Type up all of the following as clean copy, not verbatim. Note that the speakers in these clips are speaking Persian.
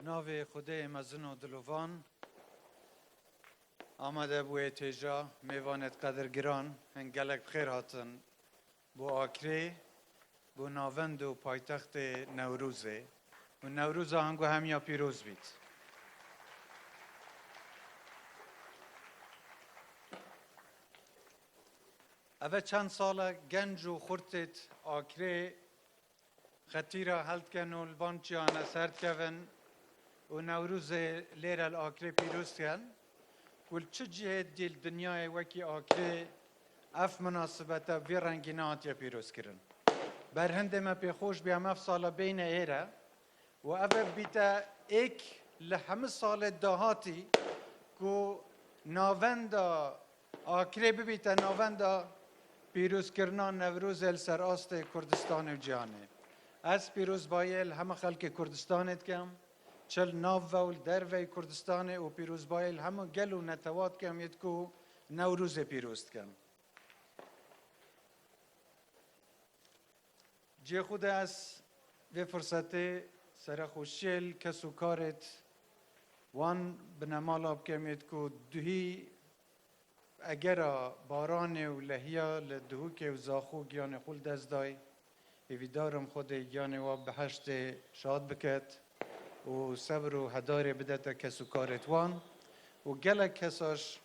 ناوی خدای مزن و دلوان ئامادەبوێت هێژا میوانت قەدر گران هەنگەلێک بخێر هاتن بۆ ئاکرێ بۆ ناوەند و پایتەختی نەورۆزێ و نەورۆزە هەنگو هەمیا پیرۆز بیت. ئەvە چەند ساڵە گەنج و خورتت ئاکرێ خەتیرە هەڵدکەن و لڤانچیانە سەردکەون و نەورۆزێ لێرە لە ئاکرێ پیرۆزکەن کل چه جهت دیل دنیای وکی آکرێ اف مناسبت وی رنگینه هاتیه پیروز کرن. بر هنده ما پیخوش بیام اف سالا بین ایره و اف بیتا ایک لحمه سال دهاتی که ناوندا آکرێ ببیتا ناوندا پیروز کرنا نەورۆز سر آست کردستان و جهانه. از پیروز بایل همه خلق کردستانت کم چل ناو و دروی کردستان و پیروز بایل همه گل و نتوات کم ید کو نەورۆز پیروز کم. جه خود از و فرصت سرخوشیل کسو کارت وان بنمالاب کم ید کو دوهی اگر باران و لحیا لدهو که و زاخو گیان خول دست دای ایویدارم خود گیان و بهشت شاد بکت و صبر و هدار بدت کسو کارت وان و گل کساش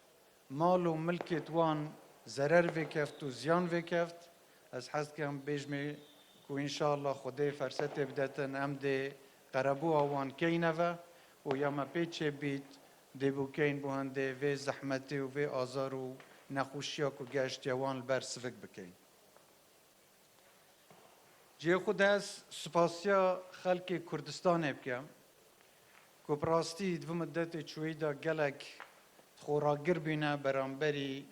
مال و ملکت وان ضرر وکفت و زیان وکفت از حد کم بیجمی که انشاءالله خدای فرصت بدتن ام ده قربو آوان کینوه و یا ما پیچه بید ده بو کین بو هنده و زحمتی و آزار و نخوشیا که گشت یوان بر سفک بکین. جه خود از سپاسیا خلق کردستان بکم که براستی دو مدت چوی دا گلک خوراگر بینه برانبری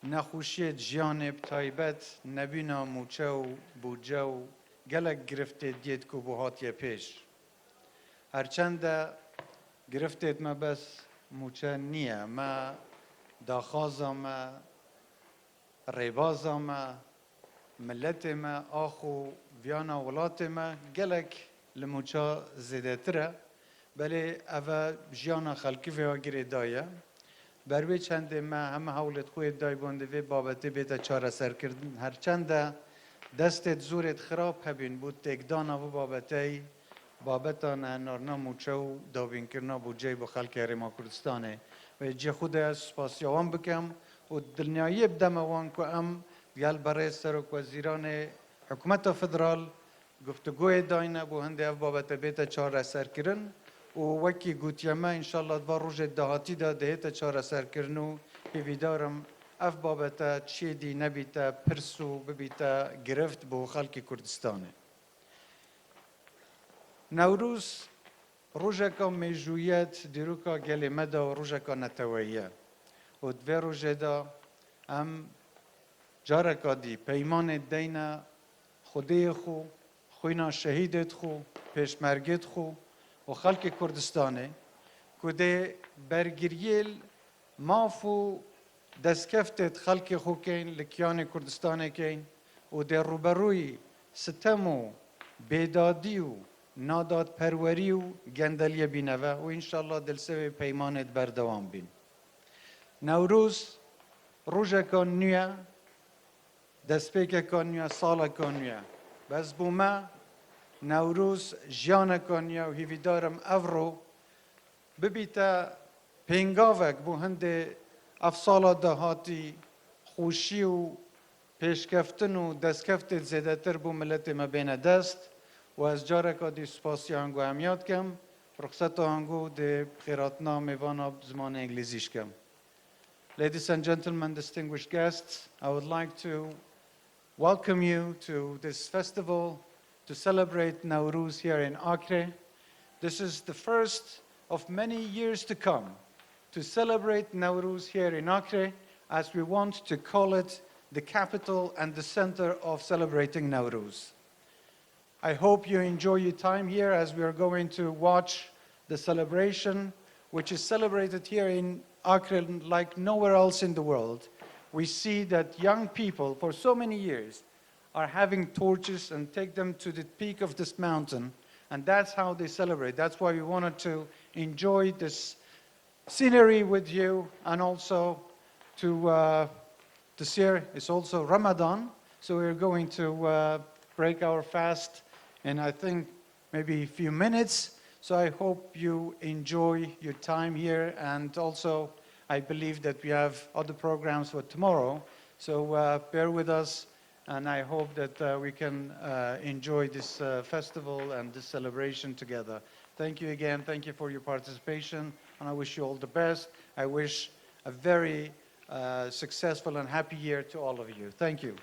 نخوشی جیانب تایبت نبینا موچه و بوجه و گلک گرفته دید که بوهاتی پیش. هرچند گرفتید ما بس موچه نیه ما داخازا ما ریبازا ما ملت ما آخو ویانا ولات ما گلک لموچه زیده تره بله اوه جیانا خلقی و گیره دایه بروی چنده ما همه حولت خوی دای بانده و بابته بیتا چاره سر کردن هرچند دستت زورت خراب هبین بود تکدانا و بابته بابتا نارنا موچه و دابین کرنا بوجه با خلق هرێما کردستانه و جه خود از سپاسیوان بکم و دلنیایی بدم وان که ام دیال برای سرک وزیران حکوومەت فدرال گفتگوی داینه بو هنده اف بابت بیتا چاره سر کرن و وکی گوتیمه انشالله دوا روژ دهاتی دا دهیتا چاره سر کرنو پیویدارم اف بابت چی دی نبیتا پرسو ببیتا گرفت بو خلق کردستانه. نەورۆز ڕۆژێکە مێژوویەت دیروکە گەلێ مەدا و ڕۆژێکە نەتەوەییە و دوێ ڕۆژێدا ئەم جارێکا دی پەیمانێت دەینە خودەیە خو خوینا شەهیدت خو پێشمەرگت خو و خەڵکی کوردستانێ کو دێ بەرگریێل ماف و دەستکەفتت خەڵکی خو کەین لە کیانی کوردستانێ کەین و دێ ڕوبەڕووی ستەم و بێدادی و ناداد پروری و گندلی بینوه و انشالله دلسوی پیمانت بردوام بین. نەورۆز ڕۆژێکە نوێە دەستپێکێکە نوێە ساڵێکە نوێە بەس بوومە نەورۆز ژیانێکە نوێە و هیویدارم ئەڤڕۆ ببیتە پێنگاوێک بۆ هەندێ ئەف ساڵە داهاتی خۆشی و پێشکەفتن و دەستکەفتت زێدەتر بۆ ملەتێ مە بێنە دەست و از جارکا دی سپاسی هنگو همیاد کم رخصت هنگو دی خیراتنا میوانا زمان انگلیزیش کم. Ladies and gentlemen, distinguished guests, I would like to welcome you to this festival to celebrate Nowruz here in Akre. This is the first of many years to come to celebrate Nowruz here in Akre as we want to call it the capital and the center of celebrating Nowruz. I hope you enjoy your time here as we are going to watch the celebration, which is celebrated here in Akre like nowhere else in the world. We see that young people for so many years are having torches and take them to the peak of this mountain And that's how they celebrate. That's why we wanted to enjoy this scenery with you, and also to this year it's also Ramadan, so we're going to break our fast in, I think, maybe a few minutes. So I hope you enjoy your time here, and also I believe that we have other programs for tomorrow. So bear with us, and I hope that we can enjoy this festival and this celebration together. Thank you again. Thank you for your participation, and I wish you all the best. I wish a very successful and happy year to all of you. Thank you.